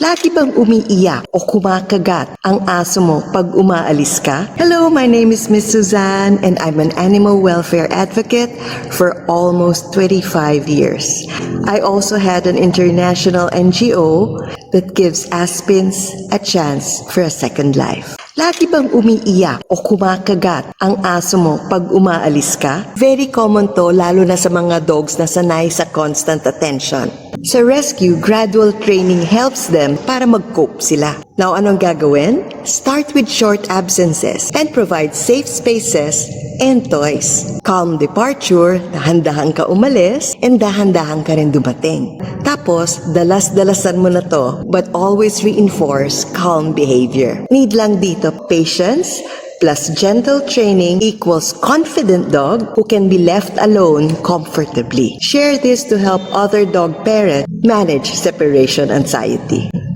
Lagi bang umiiyak o kumakagat ang aso mo pag umaalis ka? Hello, my name is Miss Suzanne and I'm an animal welfare advocate for almost 25 years. I also had an international NGO that gives Aspins a chance for a second life. Lagi bang umiiyak o kumakagat ang aso mo pag umaalis ka? Very common to lalo na sa mga dogs na sanay sa constant attention. Sa rescue, gradual training helps them para mag-cope sila. Now, anong gagawin? Start with short absences and provide safe spaces and toys. Calm departure, dahan-dahan ka umalis, and dahan-dahan ka rin dumating. Tapos, dalas-dalasan mo na to, but always reinforce calm behavior. Need lang dito patience, plus gentle training equals confident dog who can be left alone comfortably. Share this to help other dog parents manage separation anxiety.